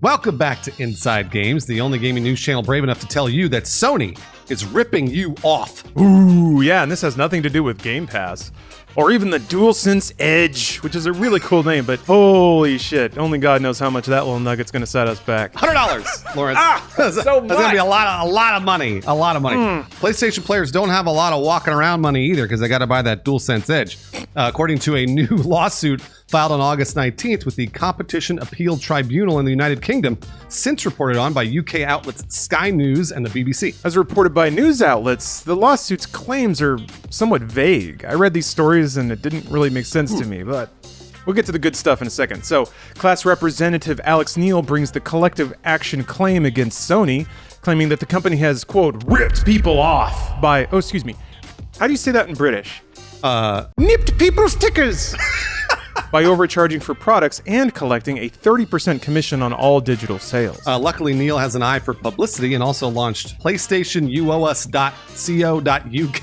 Welcome back to Inside Games, the only gaming news channel brave enough to tell you that Sony is ripping you off. Ooh, yeah, and this has nothing to do with Game Pass. Or even the DualSense Edge, which is a really cool name, but holy shit, only God knows how much that little nugget's gonna set us back. $100, Lawrence. So That's gonna be a lot of money. Mm. PlayStation players don't have a lot of walking around money either because they got to buy that DualSense Edge. According to a new lawsuit filed on August 19th with the Competition Appeal Tribunal in the United Kingdom, since reported on by UK outlets Sky News and the BBC. As reported by news outlets, the lawsuit's claims are somewhat vague. I read these stories and it didn't really make sense to me, but we'll get to the good stuff in a second. So, class representative Alex Neil brings the collective action claim against Sony, claiming that the company has, quote, ripped people off by, how do you say that in British? Nipped people's tickers! by overcharging for products and collecting a 30% commission on all digital sales. Luckily, Neil has an eye for publicity and also launched PlayStationUOS.co.uk,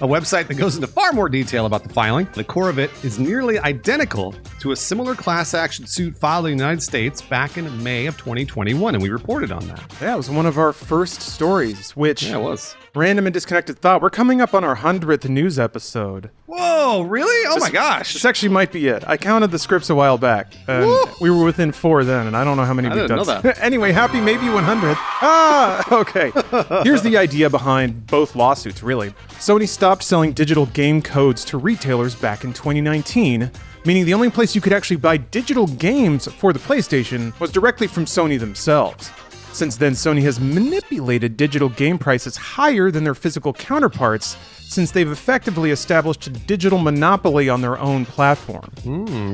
a website that goes into far more detail about the filing. The core of it is nearly identical to a similar class action suit filed in the United States back in May of 2021, and we reported on that. Yeah, it was one of our first stories, which... Yeah, it was. Random and disconnected thought. We're coming up on our 100th news episode. Whoa, really? Oh my gosh. This actually might be it. I counted the scripts a while back. And we were within 4 then, and I don't know how many we've done. Know that. Anyway, happy maybe 100th. Okay. Here's the idea behind both lawsuits, really. Sony stopped selling digital game codes to retailers back in 2019, meaning the only place you could actually buy digital games for the PlayStation was directly from Sony themselves. Since then, Sony has manipulated digital game prices higher than their physical counterparts, since they've effectively established a digital monopoly on their own platform.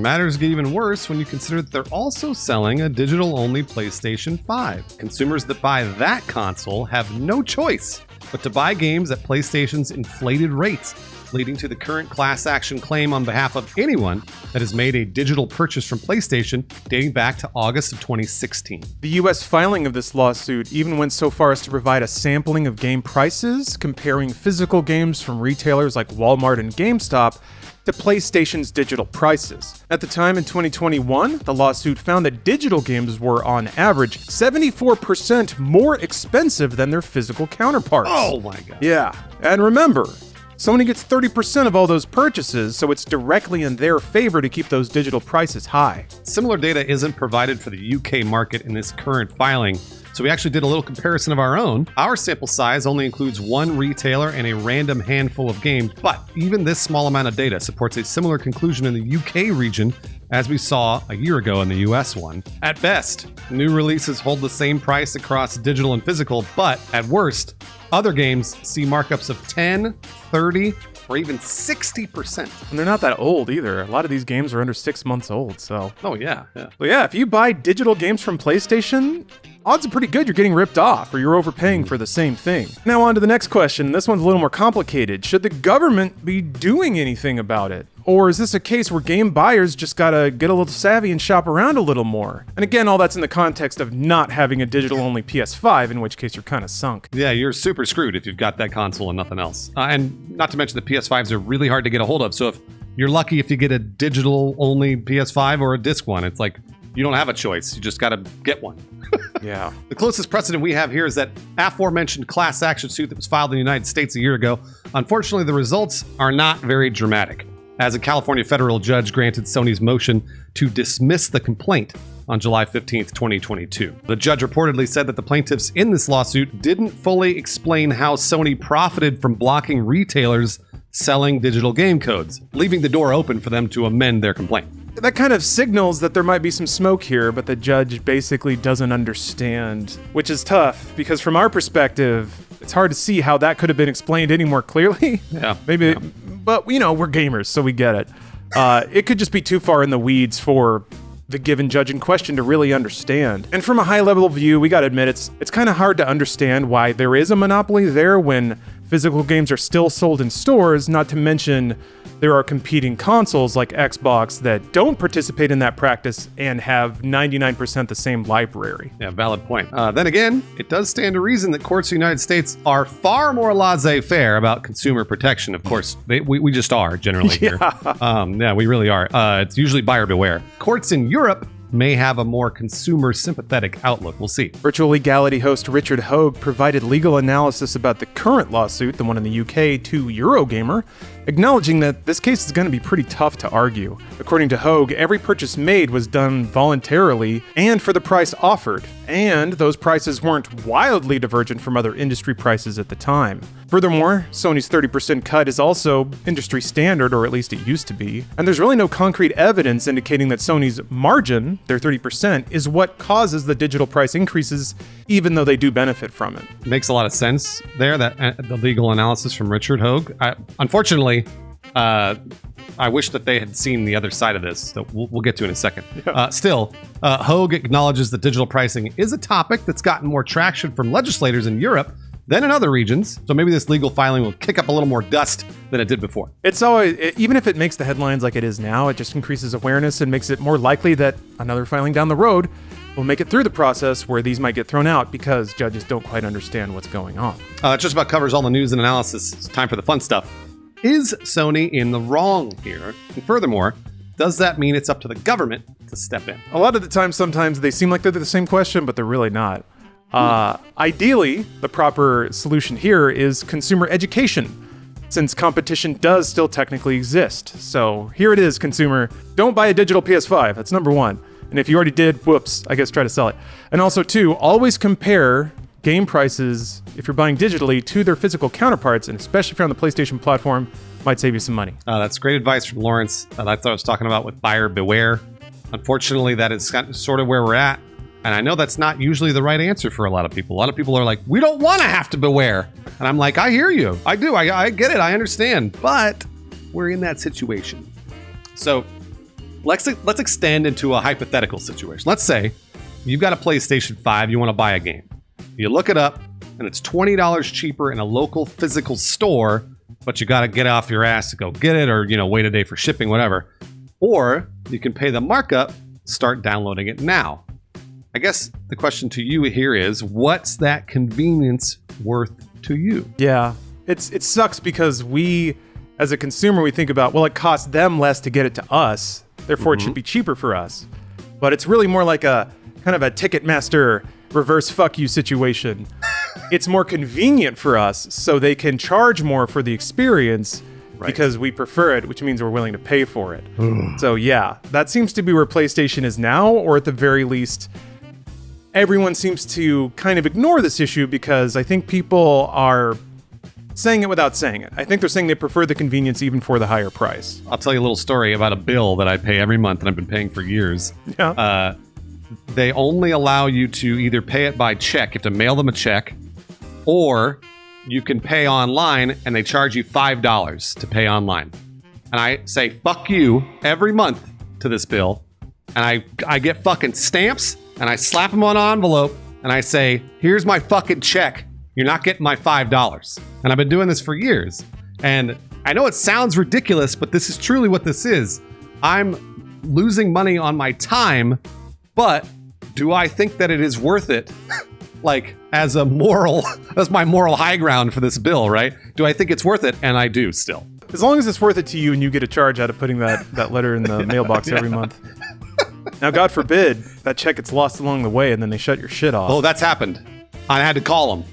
Matters get even worse when you consider that they're also selling a digital-only PlayStation 5. Consumers that buy that console have no choice but to buy games at PlayStation's inflated rates, leading to the current class action claim on behalf of anyone that has made a digital purchase from PlayStation dating back to August of 2016. The US filing of this lawsuit even went so far as to provide a sampling of game prices, comparing physical games from retailers like Walmart and GameStop to PlayStation's digital prices. At the time in 2021, the lawsuit found that digital games were, on average, 74% more expensive than their physical counterparts. Oh my god. Yeah, and remember, Sony gets 30% of all those purchases, so it's directly in their favor to keep those digital prices high. Similar data isn't provided for the UK market in this current filing, so we actually did a little comparison of our own. Our sample size only includes one retailer and a random handful of games, but even this small amount of data supports a similar conclusion in the UK region as we saw a year ago in the US one. At best, new releases hold the same price across digital and physical, but at worst, other games see markups of 10, 30, or even 60%. And they're not that old either. A lot of these games are under 6 months old, so... Oh yeah. But yeah, if you buy digital games from PlayStation, odds are pretty good you're getting ripped off, or you're overpaying for the same thing. Now on to the next question. This one's a little more complicated. Should the government be doing anything about it? Or is this a case where game buyers just gotta get a little savvy and shop around a little more? And again, all that's in the context of not having a digital-only PS5, in which case you're kind of sunk. Yeah, you're super screwed if you've got that console and nothing else. And not to mention the PS5s are really hard to get a hold of, so if you're lucky if you get a digital-only PS5 or a disc one, it's like you don't have a choice. You just gotta get one. Yeah. The closest precedent we have here is that aforementioned class action suit that was filed in the United States a year ago. Unfortunately, the results are not very dramatic, as a California federal judge granted Sony's motion to dismiss the complaint on July 15th, 2022. The judge reportedly said that the plaintiffs in this lawsuit didn't fully explain how Sony profited from blocking retailers selling digital game codes, leaving the door open for them to amend their complaint. That kind of signals that there might be some smoke here, but the judge basically doesn't understand, which is tough, because from our perspective, it's hard to see how that could have been explained any more clearly. Yeah. Maybe, yeah. But, you know, we're gamers, so we get it. It could just be too far in the weeds for the given judge in question to really understand. And from a high-level view, we gotta admit, it's kind of hard to understand why there is a monopoly there when physical games are still sold in stores, not to mention there are competing consoles like Xbox that don't participate in that practice and have 99% the same library. Yeah, valid point. Then again, it does stand to reason that courts in the United States are far more laissez-faire about consumer protection. Of course, we just are generally here. Yeah, we really are. It's usually buyer beware. Courts in Europe may have a more consumer sympathetic outlook. We'll see. Virtual Legality host Richard Hogue provided legal analysis about the current lawsuit, the one in the UK, to Eurogamer, acknowledging that this case is going to be pretty tough to argue. According to Hogue, every purchase made was done voluntarily and for the price offered, and those prices weren't wildly divergent from other industry prices at the time. Furthermore, Sony's 30% cut is also industry standard, or at least it used to be, and there's really no concrete evidence indicating that Sony's margin, their 30%, is what causes the digital price increases, even though they do benefit from it. Makes a lot of sense there, that the legal analysis from Richard Hogue. Unfortunately, I wish that they had seen the other side of this, that we'll get to in a second. Still, Hogue acknowledges that digital pricing is a topic that's gotten more traction from legislators in Europe than in other regions, so maybe this legal filing will kick up a little more dust than it did before. It's always, even if it makes the headlines like it is now, it just increases awareness and makes it more likely that another filing down the road will make it through the process where these might get thrown out because judges don't quite understand what's going on. That just about covers all the news and analysis. It's time for the fun stuff. Is Sony in the wrong here? And furthermore, does that mean it's up to the government to step in? A lot of the time, sometimes they seem like they're the same question, but they're really not. Ideally, the proper solution here is consumer education, since competition does still technically exist. So here it is, consumer. Don't buy a digital PS5. That's number one. And if you already did, whoops, I guess try to sell it. And also, two, always compare game prices, if you're buying digitally, to their physical counterparts, and especially if you're on the PlayStation platform, might save you some money. That's great advice from Lawrence that I thought I was talking about with buyer beware. Unfortunately, that is sort of where we're at. And I know that's not usually the right answer for a lot of people. A lot of people are like, we don't want to have to beware. And I'm like, I hear you. I do. I get it. I understand. But we're in that situation. So let's extend into a hypothetical situation. Let's say you've got a PlayStation 5. You want to buy a game. You look it up, and it's $20 cheaper in a local physical store, but you got to get off your ass to go get it, or wait a day for shipping, whatever. Or you can pay the markup, start downloading it now. I guess the question to you here is, what's that convenience worth to you? Yeah, it sucks because we, as a consumer, we think about, well, it costs them less to get it to us, therefore it should be cheaper for us. But it's really more like a kind of a Ticketmaster reverse fuck you situation. It's more convenient for us, so they can charge more for the experience because we prefer it, which means we're willing to pay for it. So yeah, that seems to be where PlayStation is now, or at the very least, everyone seems to kind of ignore this issue because I think people are saying it without saying it. I think they're saying they prefer the convenience even for the higher price. I'll tell you a little story about a bill that I pay every month and I've been paying for years. Yeah. They only allow you to either pay it by check, you have to mail them a check, or you can pay online and they charge you $5 to pay online. And I say, fuck you, every month to this bill. And I get fucking stamps and I slap them on an envelope and I say, here's my fucking check. You're not getting my $5. And I've been doing this for years. And I know it sounds ridiculous, but this is truly what this is. I'm losing money on my time, but do I think that it is worth it? Like, as my moral high ground for this bill, right? Do I think it's worth it? And I do still. As long as it's worth it to you and you get a charge out of putting that letter in the mailbox every month. Now, God forbid, that check gets lost along the way and then they shut your shit off. Oh, that's happened. I had to call them.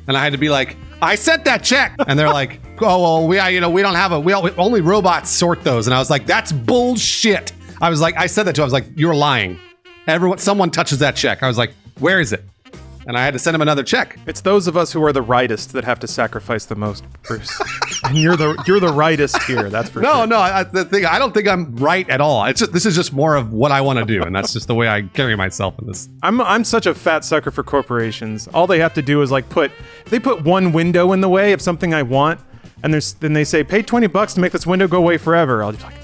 And I had to be like, I sent that check. And they're like, oh, well, we don't have only robots sort those. And I was like, that's bullshit. I said that to him. I was like, you're lying. Someone touches that check. I was like, where is it? And I had to send him another check. It's those of us who are the rightest that have to sacrifice the most, Bruce. And you're the rightest here. That's for sure. No. I don't think I'm right at all. This is just more of what I want to do, and that's just the way I carry myself in this. I'm such a fat sucker for corporations. All they have to do is they put one window in the way of something I want, and then they say pay $20 to make this window go away forever. I'll just be like,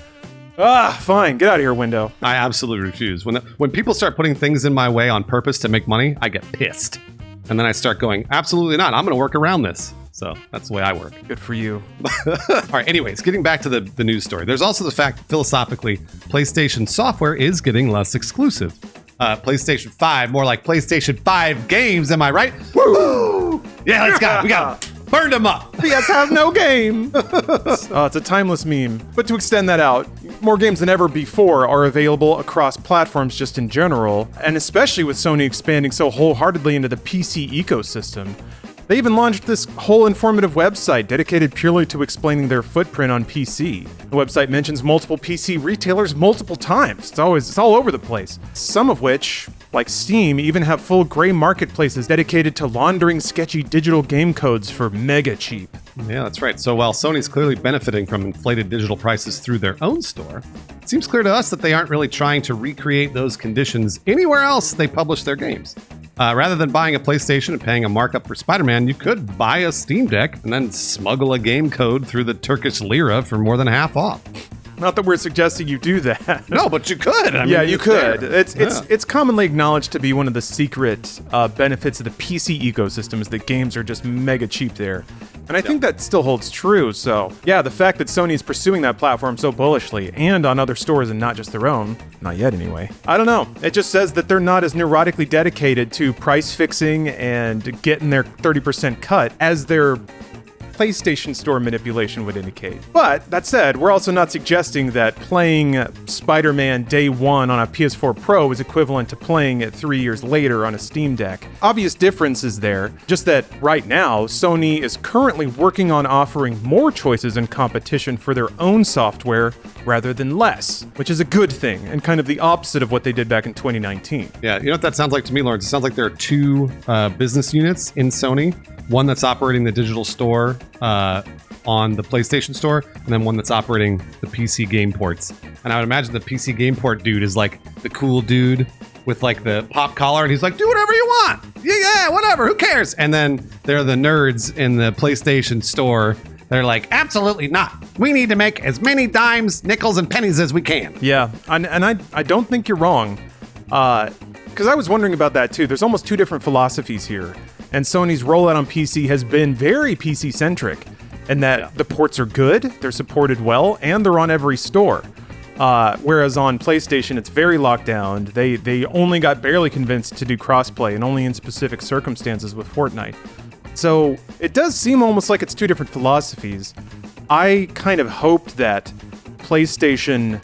fine, get out of here, window. I absolutely refuse. When people start putting things in my way on purpose to make money, I get pissed. And then I start going, absolutely not. I'm going to work around this. So that's the way I work. Good for you. All right, anyways, getting back to the news story. There's also the fact that philosophically, PlayStation software is getting less exclusive. PlayStation 5, more like PlayStation 5 games, am I right? Woo! Yeah, let's go. We got them. Burned them up. PS have no game. Oh, it's a timeless meme. But to extend that out, more games than ever before are available across platforms just in general, and especially with Sony expanding so wholeheartedly into the PC ecosystem. They even launched this whole informative website dedicated purely to explaining their footprint on PC. The website mentions multiple PC retailers multiple times. It's all over the place. Some of which, like Steam, even have full gray marketplaces dedicated to laundering sketchy digital game codes for mega cheap. Yeah, that's right. So while Sony's clearly benefiting from inflated digital prices through their own store, it seems clear to us that they aren't really trying to recreate those conditions anywhere else they publish their games. Rather than buying a PlayStation and paying a markup for Spider-Man, you could buy a Steam Deck and then smuggle a game code through the Turkish lira for more than half off. Not that we're suggesting you do that. No, but you could. I mean, you could. there. It's commonly acknowledged to be one of the secret benefits of the PC ecosystem is that games are just mega cheap there. And I think that still holds true. So, yeah, the fact that Sony is pursuing that platform so bullishly and on other stores and not just their own, not yet anyway, I don't know. It just says that they're not as neurotically dedicated to price fixing and getting their 30% cut as their PlayStation Store manipulation would indicate. But that said, we're also not suggesting that playing Spider-Man day one on a PS4 Pro is equivalent to playing it 3 years later on a Steam Deck. Obvious differences there, just that right now, Sony is currently working on offering more choices and competition for their own software rather than less, which is a good thing and kind of the opposite of what they did back in 2019. Yeah, you know what that sounds like to me, Lawrence? It sounds like there are two business units in Sony. One that's operating the digital store on the PlayStation Store, and then one that's operating the PC game ports. And I would imagine the PC game port dude is like the cool dude with like the pop collar, and he's like, do whatever you want. Yeah, whatever, who cares? And then there are the nerds in the PlayStation Store. They're like, absolutely not. We need to make as many dimes, nickels, and pennies as we can. Yeah, and I don't think you're wrong. Because I was wondering about that too. There's almost two different philosophies here. And Sony's rollout on PC has been very PC-centric in that the ports are good, they're supported well, and they're on every store. Whereas on PlayStation, it's very locked down. They only got barely convinced to do crossplay and only in specific circumstances with Fortnite. So it does seem almost like it's two different philosophies. I kind of hoped that PlayStation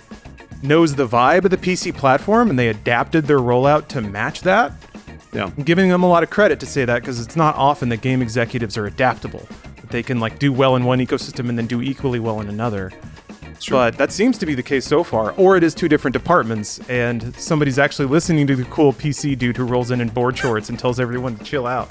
knows the vibe of the PC platform and they adapted their rollout to match that. Yeah. I'm giving them a lot of credit to say that because it's not often that game executives are adaptable. That they can like do well in one ecosystem and then do equally well in another. But that seems to be the case so far. Or it is two different departments and somebody's actually listening to the cool PC dude who rolls in board shorts and tells everyone to chill out.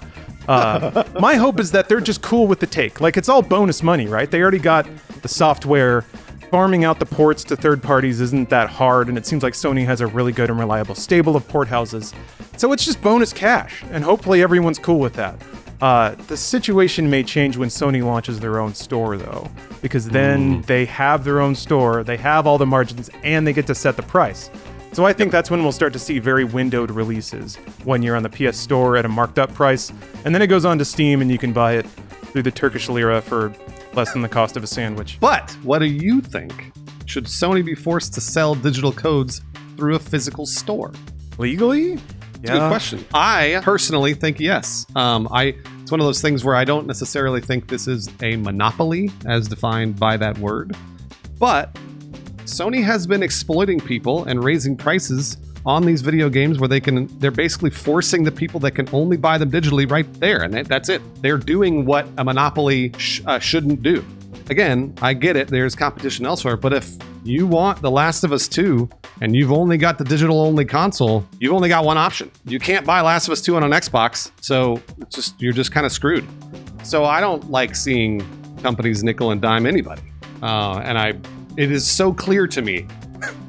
My hope is that they're just cool with the take. Like, it's all bonus money, right? They already got the software. Farming out the ports to third parties isn't that hard, and it seems like Sony has a really good and reliable stable of port houses. So it's just bonus cash, and hopefully everyone's cool with that. The situation may change when Sony launches their own store, though, because then they have their own store, they have all the margins, and they get to set the price. So I think that's when we'll start to see very windowed releases, when you're on the PS Store at a marked up price, and then it goes on to Steam and you can buy it through the Turkish lira for less than the cost of a sandwich. But what do you think? Should Sony be forced to sell digital codes through a physical store? Legally? It's a good question. I personally think yes. It's one of those things where I don't necessarily think this is a monopoly as defined by that word. But Sony has been exploiting people and raising prices on these video games where they're basically forcing the people that can only buy them digitally right there. And that's it. They're doing what a monopoly shouldn't do. Again, I get it. There's competition elsewhere. But if you want The Last of Us 2 and you've only got the digital only console, you've only got one option. You can't buy Last of Us 2 on an Xbox. So you're just kind of screwed. So I don't like seeing companies nickel and dime anybody. It is so clear to me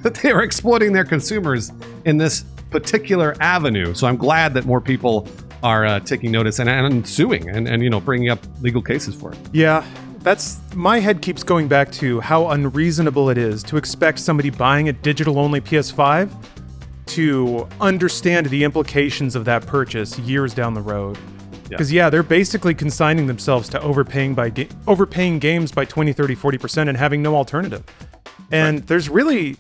that they are exploiting their consumers in this particular avenue. So I'm glad that more people are taking notice and suing and bringing up legal cases for it. Yeah, my head keeps going back to how unreasonable it is to expect somebody buying a digital-only PS5 to understand the implications of that purchase years down the road. Because, they're basically consigning themselves to overpaying games by 20, 30, 40% and having no alternative. And there's really,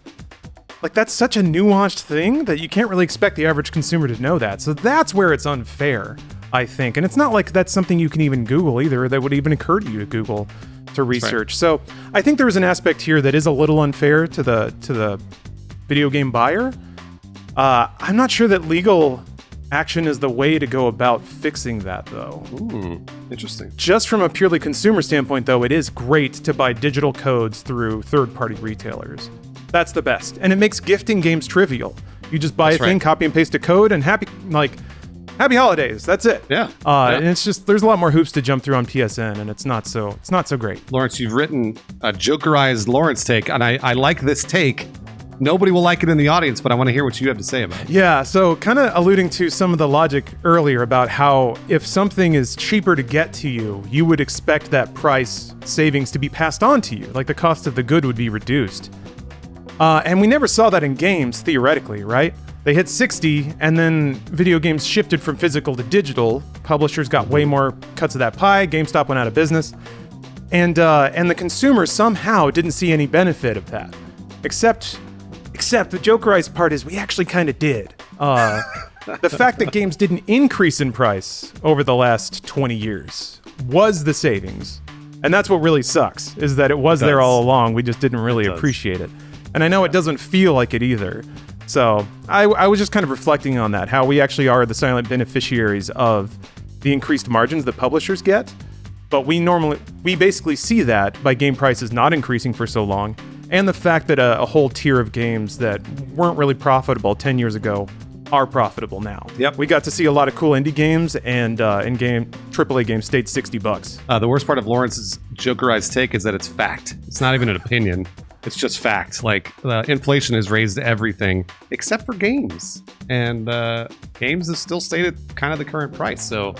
that's such a nuanced thing that you can't really expect the average consumer to know that. So that's where it's unfair. I think. And it's not like that's something you can even Google either, that would even occur to you to Google to research. Right. So I think there's an aspect here that is a little unfair to the video game buyer. I'm not sure that legal action is the way to go about fixing that, though. Interesting. Just from a purely consumer standpoint, though, it is great to buy digital codes through third-party retailers. That's the best. And it makes gifting games trivial. You just buy a thing, copy and paste a code, and happy holidays. That's it. Yeah. And it's just, there's a lot more hoops to jump through on PSN, and it's not so great. Lawrence, you've written a Jokerized Lawrence take, and I like this take. Nobody will like it in the audience, but I want to hear what you have to say about it. Yeah, so kind of alluding to some of the logic earlier about how if something is cheaper to get to you, you would expect that price savings to be passed on to you, like the cost of the good would be reduced. And we never saw that in games, theoretically, right? They hit 60, and then video games shifted from physical to digital. Publishers got way more cuts of that pie. GameStop went out of business. And the consumer somehow didn't see any benefit of that. Except the Jokerized part is we actually kind of did. The fact that games didn't increase in price over the last 20 years was the savings. And that's what really sucks, is that it was there all along. We just didn't really appreciate it. And I know it doesn't feel like it either. So I was just kind of reflecting on that, how we actually are the silent beneficiaries of the increased margins that publishers get. But we basically see that by game prices not increasing for so long, and the fact that a whole tier of games that weren't really profitable 10 years ago are profitable now. Yep. We got to see a lot of cool indie games, and in-game AAA games stayed $60. The worst part of Lawrence's Jokerized take is that it's fact. It's not even an opinion. It's just fact. Like, inflation has raised everything except for games. And games have still stayed at kind of the current price. So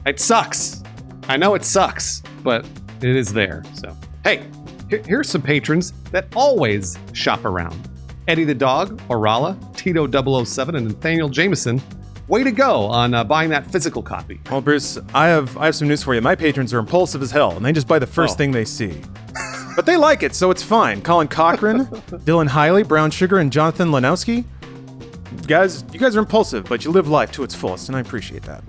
it sucks. I know it sucks, but it is there. So, hey, here's some patrons that always shop around. Eddie the Dog, Orala, Tito 007, and Nathaniel Jameson. Way to go on buying that physical copy. Well, Bruce, I have some news for you. My patrons are impulsive as hell, and they just buy the first thing they see. But they like it, so it's fine. Colin Cochran, Dylan Hiley, Brown Sugar, and Jonathan Lanowski. You guys are impulsive, but you live life to its fullest, and I appreciate that.